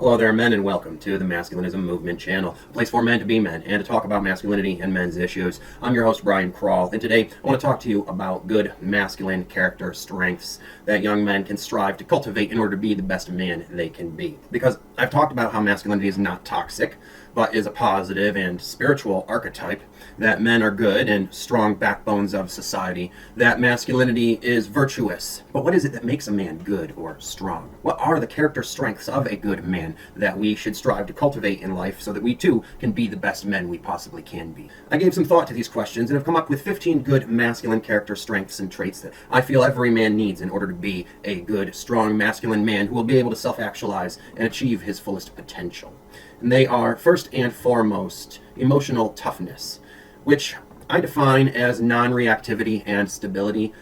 Hello there, men, and welcome to the Masculinism Movement channel, a place for men to be men and to talk about masculinity and men's issues. I'm your host, Brian Krall, and today I want to talk to you about good masculine character strengths that young men can strive to cultivate in order to be the best man they can be. Because I've talked about how masculinity is not toxic, but is a positive and spiritual archetype, that men are good and strong backbones of society, that masculinity is virtuous. But what is it that makes a man good or strong? What are the character strengths of a good man that we should strive to cultivate in life so that we too can be the best men we possibly can be? I gave some thought to these questions and have come up with 15 good masculine character strengths and traits that I feel every man needs in order to be a good, strong, masculine man who will be able to self-actualize and achieve his fullest potential. And they are, first and foremost, emotional toughness, which I define as non-reactivity and stability,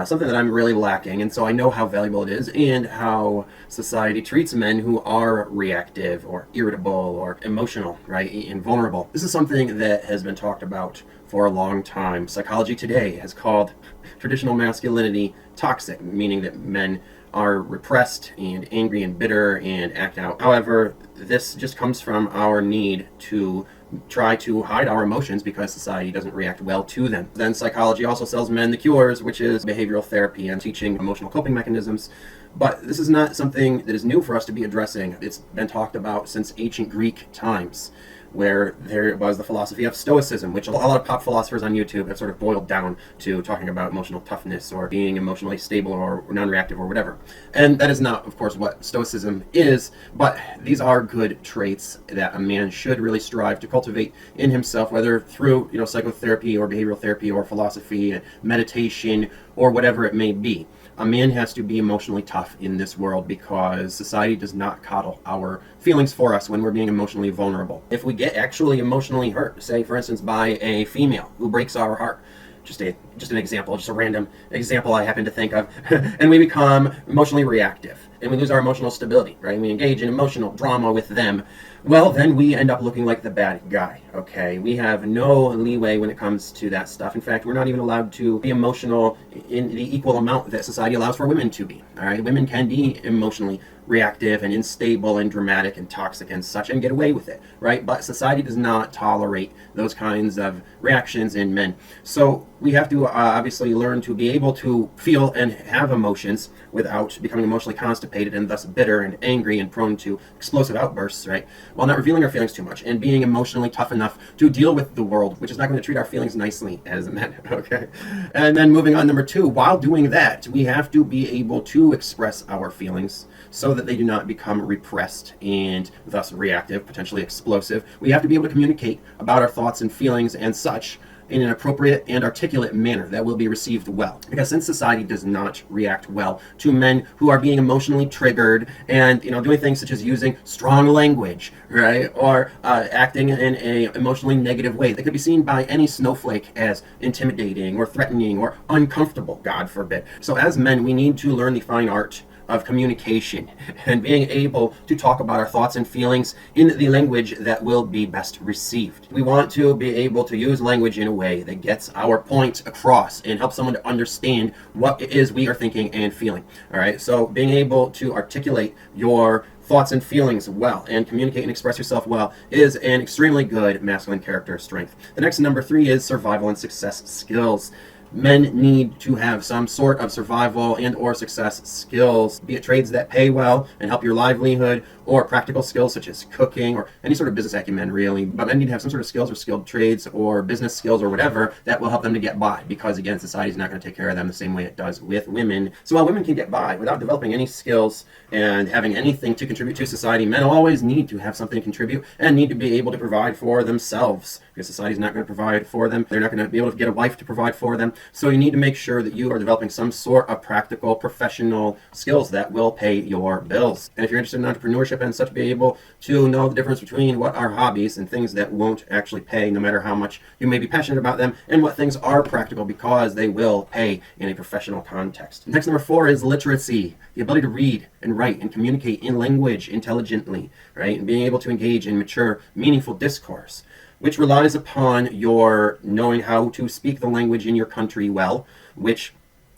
something that I'm really lacking, and so I know how valuable it is and how society treats men who are reactive or irritable or emotional, right, and vulnerable. This is something that has been talked about for a long time. Psychology today has called traditional masculinity toxic, meaning that men are repressed and angry and bitter and act out. However, this just comes from our need to try to hide our emotions because society doesn't react well to them. Then psychology also sells men the cures, which is behavioral therapy and teaching emotional coping mechanisms. But this is not something that is new for us to be addressing. It's been talked about since ancient Greek times, where there was the philosophy of Stoicism, which a lot of pop philosophers on YouTube have sort of boiled down to talking about emotional toughness or being emotionally stable or non-reactive or whatever. And that is not, of course, what Stoicism is, but these are good traits that a man should really strive to cultivate in himself, whether through, psychotherapy or behavioral therapy or philosophy, meditation, or whatever it may be. A man has to be emotionally tough in this world because society does not coddle our feelings for us when we're being emotionally vulnerable. If we get actually emotionally hurt, say for instance by a female who breaks our heart, just an example, just a random example I happen to think of, and we become emotionally reactive and we lose our emotional stability, right? We engage in emotional drama with them. Well, then we end up looking like the bad guy, okay? We have no leeway when it comes to that stuff. In fact, we're not even allowed to be emotional in the equal amount that society allows for women to be, all right? Women can be emotionally reactive and unstable and dramatic and toxic and such and get away with it, right? But society does not tolerate those kinds of reactions in men. So we have to obviously learn to be able to feel and have emotions without becoming emotionally constipated and thus bitter and angry and prone to explosive outbursts, right? While not revealing our feelings too much and being emotionally tough enough to deal with the world, which is not going to treat our feelings nicely as men, okay? And then moving on, number two, while doing that, we have to be able to express our feelings so that they do not become repressed and thus reactive, potentially explosive. We have to be able to communicate about our thoughts and feelings and such in an appropriate and articulate manner that will be received well. Because since society does not react well to men who are being emotionally triggered and doing things such as using strong language, right, or acting in a emotionally negative way that could be seen by any snowflake as intimidating or threatening or uncomfortable, God forbid. So as men, we need to learn the fine art of communication and being able to talk about our thoughts and feelings in the language that will be best received. We want to be able to use language in a way that gets our point across and helps someone to understand what it is we are thinking and feeling. All right, so being able to articulate your thoughts and feelings well and communicate and express yourself well is an extremely good masculine character strength. The next, number three, is survival and success skills. Men need to have some sort of survival and or success skills, be it trades that pay well and help your livelihood, or practical skills such as cooking or any sort of business acumen, really. But men need to have some sort of skills or skilled trades or business skills or whatever that will help them to get by, because again, society is not going to take care of them the same way it does with women. So while women can get by without developing any skills and having anything to contribute to society, men always need to have something to contribute and need to be able to provide for themselves, because society is not going to provide for them. They're not going to be able to get a wife to provide for them. So you need to make sure that you are developing some sort of practical professional skills that will pay your bills. And if you're interested in entrepreneurship and such, be able to know the difference between what are hobbies and things that won't actually pay, no matter how much you may be passionate about them, and what things are practical because they will pay in a professional context. Next, number four, is literacy, the ability to read and write and communicate in language intelligently, right? And being able to engage in mature, meaningful discourse, which relies upon your knowing how to speak the language in your country well, which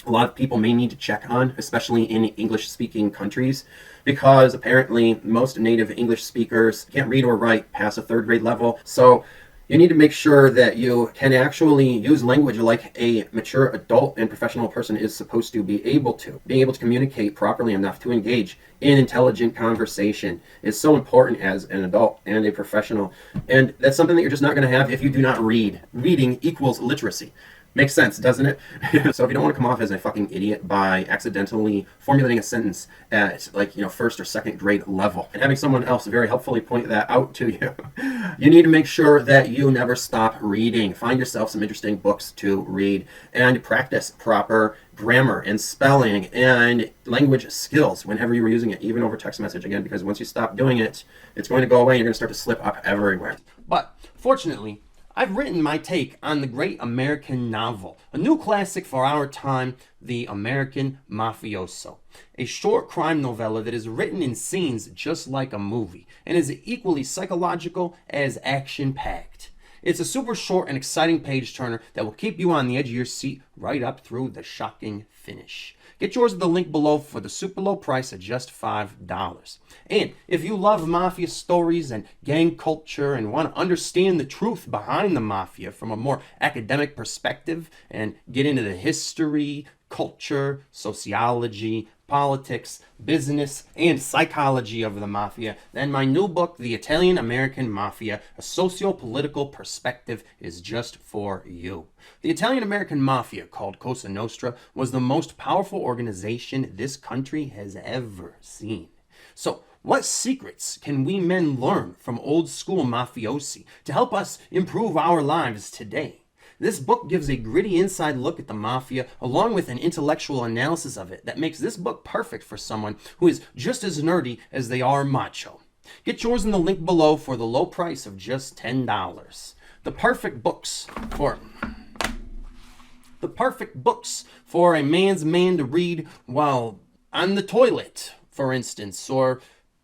a lot of people may need to check on, especially in English-speaking countries, because apparently most native English speakers can't read or write past a third grade level. So you need to make sure that you can actually use language like a mature adult and professional person is supposed to be able to. Being able to communicate properly enough to engage in intelligent conversation is so important as an adult and a professional. And that's something that you're just not going to have if you do not read. Reading equals literacy. Makes sense, doesn't it? So if you don't want to come off as a fucking idiot by accidentally formulating a sentence at first or second grade level and having someone else very helpfully point that out to you, you need to make sure that you never stop reading. Find yourself some interesting books to read and practice proper grammar and spelling and language skills whenever you were using it, even over text message, again, because once you stop doing it, it's going to go away and you're going to start to slip up everywhere. But fortunately, I've written my take on the great American novel, a new classic for our time, The American Mafioso, a short crime novella that is written in scenes just like a movie and is equally psychological as action-packed. It's a super short and exciting page-turner that will keep you on the edge of your seat right up through the shocking finish. Get yours at the link below for the super low price of just $5. And if you love mafia stories and gang culture and want to understand the truth behind the mafia from a more academic perspective and get into the history, culture, sociology, politics, business, and psychology of the mafia, then my new book, The Italian-American Mafia, A Socio-Political Perspective, is just for you. The Italian-American Mafia, called Cosa Nostra, was the most powerful organization this country has ever seen. So, what secrets can we men learn from old-school mafiosi to help us improve our lives today? This book gives a gritty inside look at the mafia, along with an intellectual analysis of it that makes this book perfect for someone who is just as nerdy as they are macho. Get yours in the link below for the low price of just $10. The perfect books for a man's man to read while on the toilet, for instance, or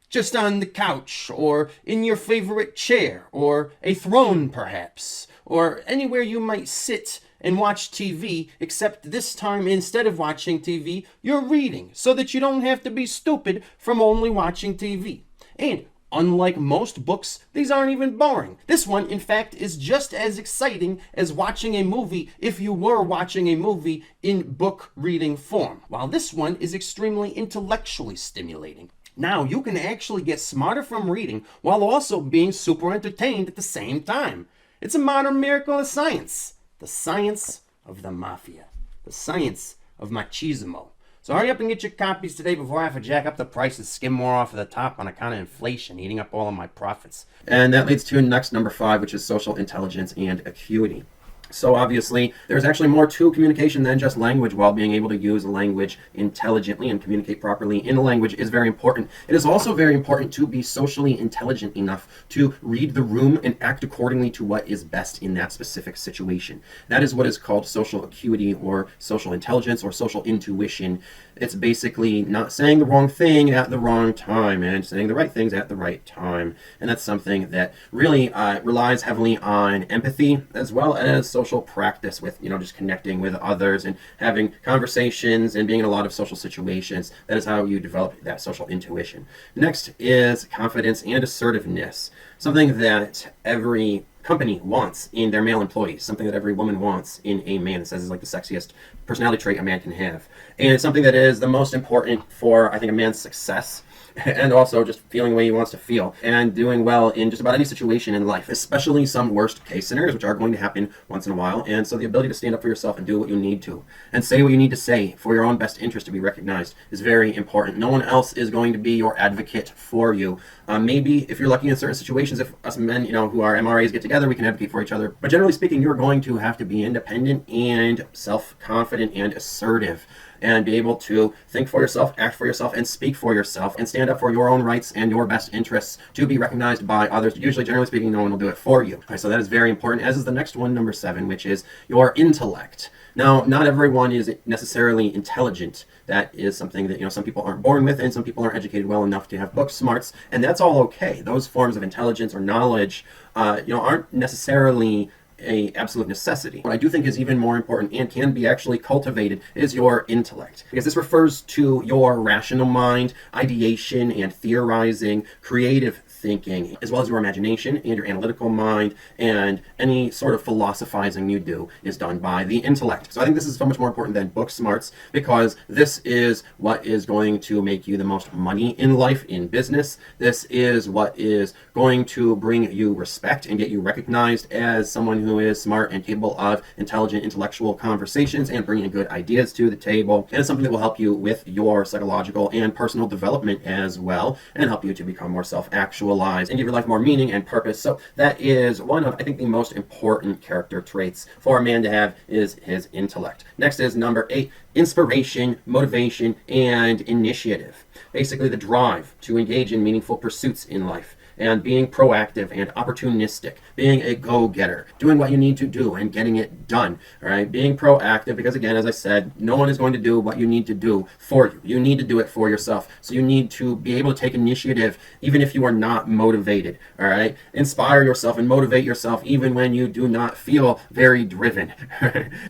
just on the couch, or in your favorite chair, or a throne perhaps, or anywhere you might sit and watch TV, except this time instead of watching TV, you're reading, so that you don't have to be stupid from only watching TV. And unlike most books, these aren't even boring. This one, in fact, is just as exciting as watching a movie if you were watching a movie in book reading form, while this one is extremely intellectually stimulating. Now, you can actually get smarter from reading while also being super entertained at the same time. It's a modern miracle of science. The science of the mafia. The science of machismo. So hurry up and get your copies today before I have to jack up the prices, skim more off of the top on account of inflation, eating up all of my profits. And that leads to next number 5, which is social intelligence and acuity. So obviously, there's actually more to communication than just language. While being able to use language intelligently and communicate properly in a language is very important, it is also very important to be socially intelligent enough to read the room and act accordingly to what is best in that specific situation. That is what is called social acuity or social intelligence or social intuition. It's basically not saying the wrong thing at the wrong time and saying the right things at the right time. And that's something that really relies heavily on empathy as well as social practice with, just connecting with others and having conversations and being in a lot of social situations. That is how you develop that social intuition. Next is confidence and assertiveness, something that every company wants in their male employees, something that every woman wants in a man. It says is like the sexiest personality trait a man can have. And it's something that is the most important for, I think, a man's success and also just feeling the way he wants to feel and doing well in just about any situation in life, especially some worst case scenarios, which are going to happen once in a while. And so the ability to stand up for yourself and do what you need to and say what you need to say for your own best interest to be recognized is very important. No one else is going to be your advocate for you. Maybe if you're lucky in certain situations, if us men, who are MRAs get together, we can advocate for each other. But generally speaking, you're going to have to be independent and self-confident and assertive and be able to think for yourself, act for yourself, and speak for yourself, and stand up for your own rights and your best interests to be recognized by others. Usually, generally speaking, no one will do it for you. So that is very important, as is the next one, number 7, which is your intellect. Now, not everyone is necessarily intelligent. That is something that, some people aren't born with, and some people aren't educated well enough to have book smarts, and that's all okay. Those forms of intelligence or knowledge, aren't necessarily a absolute necessity. What I do think is even more important and can be actually cultivated is your intellect, because this refers to your rational mind, ideation and theorizing, creative thinking, as well as your imagination and your analytical mind, and any sort of philosophizing you do is done by the intellect. So I think this is so much more important than book smarts, because this is what is going to make you the most money in life, in business. This is what is going to bring you respect and get you recognized as someone who is smart and capable of intelligent intellectual conversations and bringing good ideas to the table. And it's something that will help you with your psychological and personal development as well, and help you to become more self-actualized and give your life more meaning and purpose. So that is one of, I think, the most important character traits for a man to have, is his intellect. Next is number 8, inspiration, motivation, and initiative. Basically the drive to engage in meaningful pursuits in life, and being proactive and opportunistic, being a go-getter, doing what you need to do and getting it done, all right? Being proactive, because again, as I said, no one is going to do what you need to do for you. You need to do it for yourself. So you need to be able to take initiative even if you are not motivated, all right? Inspire yourself and motivate yourself even when you do not feel very driven.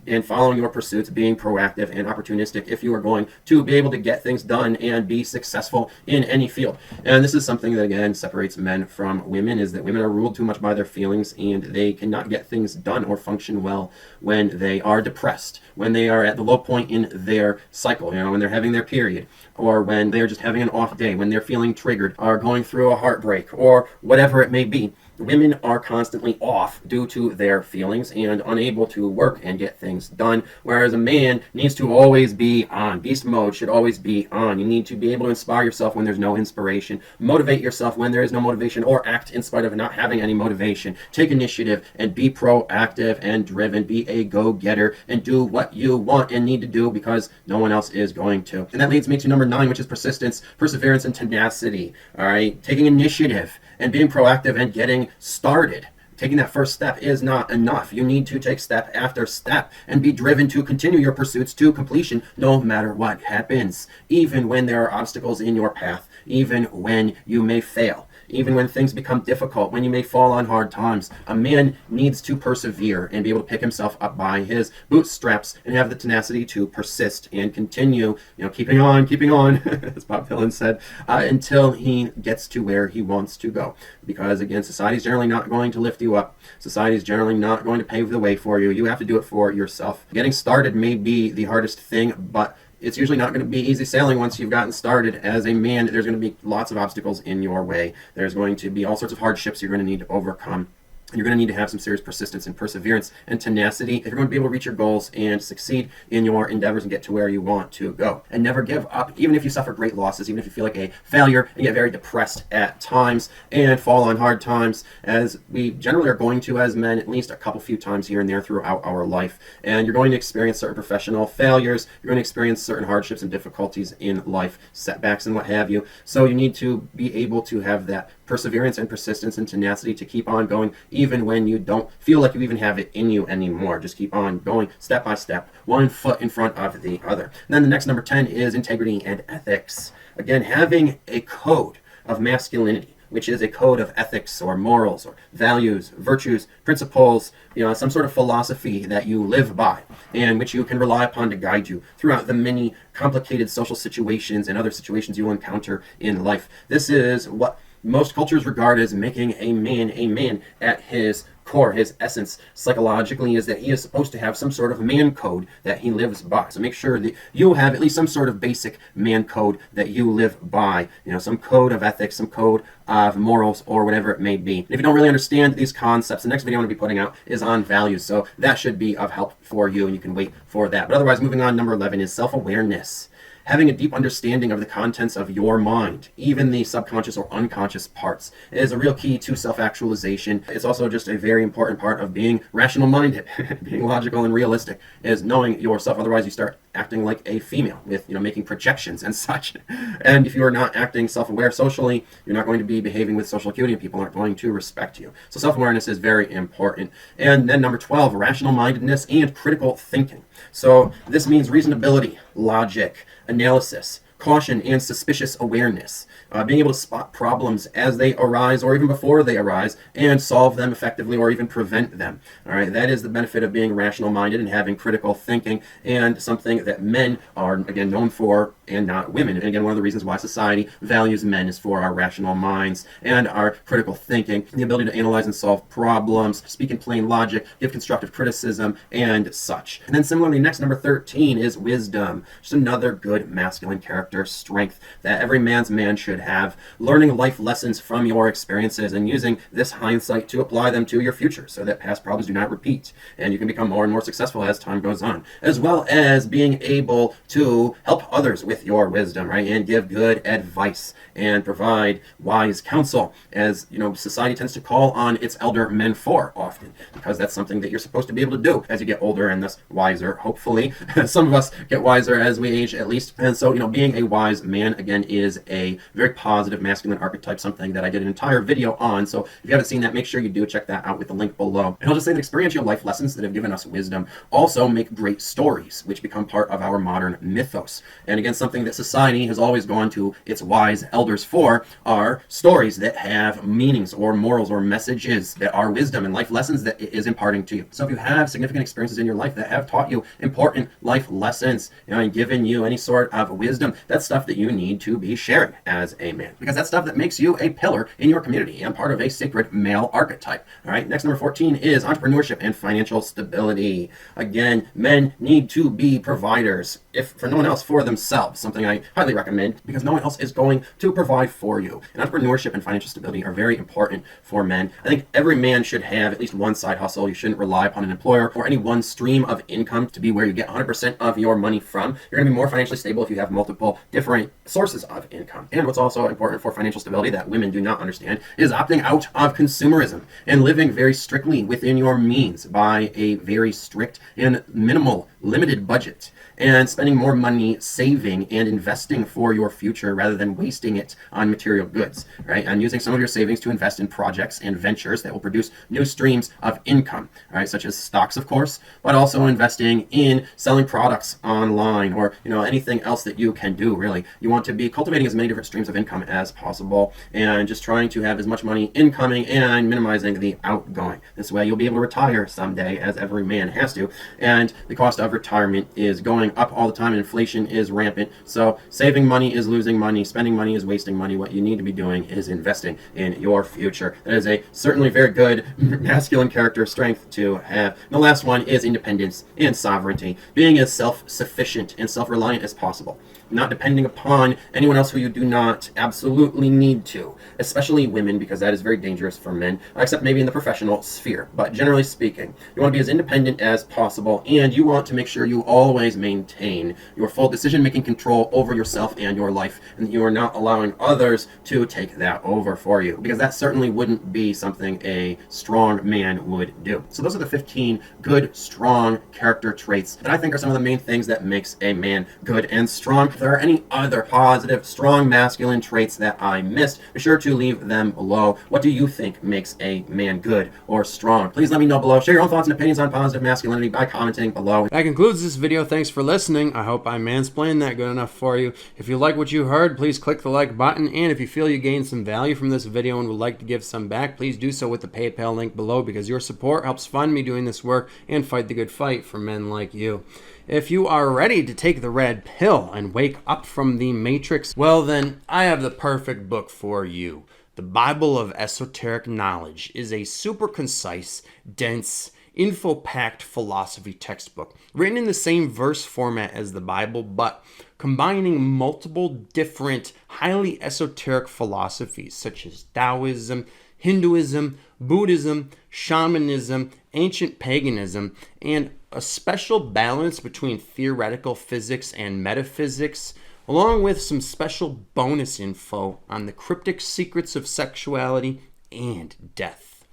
And following your pursuits, being proactive and opportunistic if you are going to be able to get things done and be successful in any field. And this is something that, again, separates men from women, is that women are ruled too much by their feelings, and they cannot get things done or function well when they are depressed, when they are at the low point in their cycle, when they're having their period, or when they're just having an off day, when they're feeling triggered, or going through a heartbreak, or whatever it may be. Women are constantly off due to their feelings and unable to work and get things done, whereas a man needs to always be on. Beast mode should always be on. You need to be able to inspire yourself when there's no inspiration, motivate yourself when there is no motivation, or act in spite of not having any motivation. Take initiative and be proactive and driven. Be a go-getter and do what you want and need to do, because no one else is going to. And that leads me to number 9, which is persistence, perseverance, and tenacity. All right, taking initiative and being proactive and getting started. Taking that first step is not enough. You need to take step after step and be driven to continue your pursuits to completion, no matter what happens, even when there are obstacles in your path, even when you may fail, even when things become difficult, when you may fall on hard times. A man needs to persevere and be able to pick himself up by his bootstraps and have the tenacity to persist and continue, keeping on, as Bob Dylan said, until he gets to where he wants to go. Because again, society's generally not going to lift you up. Society's generally not going to pave the way for you. You have to do it for yourself. Getting started may be the hardest thing, but it's usually not going to be easy sailing once you've gotten started. As a man, there's going to be lots of obstacles in your way. There's going to be all sorts of hardships you're going to need to overcome. You're going to need to have some serious persistence and perseverance and tenacity if you're going to be able to reach your goals and succeed in your endeavors and get to where you want to go. And never give up, even if you suffer great losses, even if you feel like a failure and get very depressed at times and fall on hard times, as we generally are going to as men at least a few times here and there throughout our life. And you're going to experience certain professional failures. You're going to experience certain hardships and difficulties in life, setbacks and what have you. So you need to be able to have that perseverance and persistence and tenacity to keep on going, even when you don't feel like you even have it in you anymore. Just keep on going step by step, one foot in front of the other. And then the next, number 10, is integrity and ethics. Again, having a code of masculinity, which is a code of ethics or morals or values, virtues, principles, some sort of philosophy that you live by and which you can rely upon to guide you throughout the many complicated social situations and other situations you will encounter in life. This is what most cultures regard as making a man at his core. His essence psychologically is that he is supposed to have some sort of man code that he lives by. So make sure that you have at least some sort of basic man code that you live by, some code of ethics, some code of morals, or whatever it may be. And if you don't really understand these concepts, the next video I'm going to be putting out is on values, so that should be of help for you, and you can wait for that. But otherwise, moving on, number 11 is self-awareness. Having a deep understanding of the contents of your mind, even the subconscious or unconscious parts, is a real key to self-actualization. It's also just a very important part of being rational-minded, being logical and realistic, is knowing yourself. Otherwise, you start acting like a female with, making projections and such. And if you are not acting self-aware socially, you're not going to be behaving with social acuity, and people aren't going to respect you. So self-awareness is very important. And then number 12, rational-mindedness and critical thinking. So this means reasonability, logic, analysis, caution and suspicious awareness, being able to spot problems as they arise or even before they arise and solve them effectively or even prevent them. All right, that is the benefit of being rational minded and having critical thinking, and something that men are, again, known for and not women. And again, one of the reasons why society values men is for our rational minds and our critical thinking, the ability to analyze and solve problems, speak in plain logic, give constructive criticism, and such. And then similarly, next, number 13 is wisdom. Just another good masculine character strength that every man's man should have. Learning life lessons from your experiences and using this hindsight to apply them to your future so that past problems do not repeat and you can become more and more successful as time goes on, as well as being able to help others with your wisdom, right, and give good advice and provide wise counsel, as you know, society tends to call on its elder men for often, because that's something that you're supposed to be able to do as you get older and thus wiser, hopefully. Some of us get wiser as we age, at least. And so, you know, being a wise man, again, is a very positive masculine archetype, something that I did an entire video on. So if you haven't seen that, make sure you do check that out with the link below. And I'll just say that experiential life lessons that have given us wisdom also make great stories, which become part of our modern mythos. And again, something that society has always gone to its wise elders for are stories that have meanings or morals or messages that are wisdom and life lessons that it is imparting to you. So if you have significant experiences in your life that have taught you important life lessons, you know, and given you any sort of wisdom, that's stuff that you need to be sharing as a man, because that's stuff that makes you a pillar in your community and part of a sacred male archetype. All right, next, number 14 is entrepreneurship and financial stability. Again, men need to be providers, if for no one else, for themselves, something I highly recommend, because no one else is going to provide for you. And entrepreneurship and financial stability are very important for men. I think every man should have at least one side hustle. You shouldn't rely upon an employer or any one stream of income to be where you get 100% of your money from. You're going to be more financially stable if you have multiple different sources of income. And what's also important for financial stability that women do not understand is opting out of consumerism and living very strictly within your means by a very strict and minimal limited budget, and spending more money saving and investing for your future rather than wasting it on material goods, right? And using some of your savings to invest in projects and ventures that will produce new streams of income, right? Such as stocks, of course, but also investing in selling products online, or, you know, anything else that you can do, really. You want to be cultivating as many different streams of income as possible and just trying to have as much money incoming and minimizing the outgoing. This way you'll be able to retire someday, as every man has to, and the cost of retirement is going up all the time and inflation is rampant. So saving money is losing money, spending money is wasting money. What you need to be doing is investing in your future. That is a certainly very good masculine character strength to have. And the last one is independence and sovereignty, being as self-sufficient and self-reliant as possible, not depending upon anyone else who you do not absolutely need to, especially women, because that is very dangerous for men, except maybe in the professional sphere. But generally speaking, you want to be as independent as possible, and you want to make sure you always maintain your full decision-making control over yourself and your life, and that you are not allowing others to take that over for you, because that certainly wouldn't be something a strong man would do. So those are the 15 good, strong character traits that I think are some of the main things that makes a man good and strong. If there are any other positive, strong masculine traits that I missed, be sure to leave them below. What do you think makes a man good or strong? Please let me know below. Share your own thoughts and opinions on positive masculinity by commenting below. That concludes this video. Thanks for listening. I hope I mansplained that good enough for you. If you like what you heard, please click the like button. And if you feel you gained some value from this video and would like to give some back, please do so with the PayPal link below, because your support helps fund me doing this work and fight the good fight for men like you. If you are ready to take the red pill and wake up from the matrix, well then, I have the perfect book for you. The Bible of Esoteric Knowledge is a super concise, dense, info-packed philosophy textbook, written in the same verse format as the Bible, but combining multiple different, highly esoteric philosophies such as Taoism, Hinduism, Buddhism, shamanism, ancient paganism, and a special balance between theoretical physics and metaphysics, along with some special bonus info on the cryptic secrets of sexuality and death.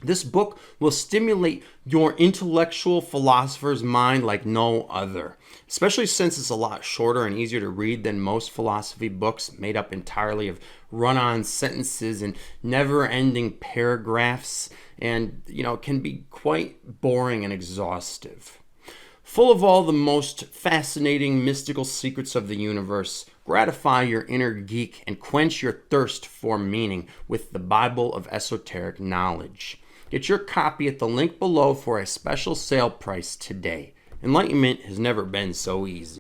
This book will stimulate your intellectual philosopher's mind like no other, especially since it's a lot shorter and easier to read than most philosophy books made up entirely of run-on sentences and never-ending paragraphs, and, you know, can be quite boring and exhaustive. full of all the most fascinating mystical secrets of the universe. Gratify your inner geek and quench your thirst for meaning with the Bible of Esoteric Knowledge. Get your copy at the link below for a special sale price today. Enlightenment has never been so easy.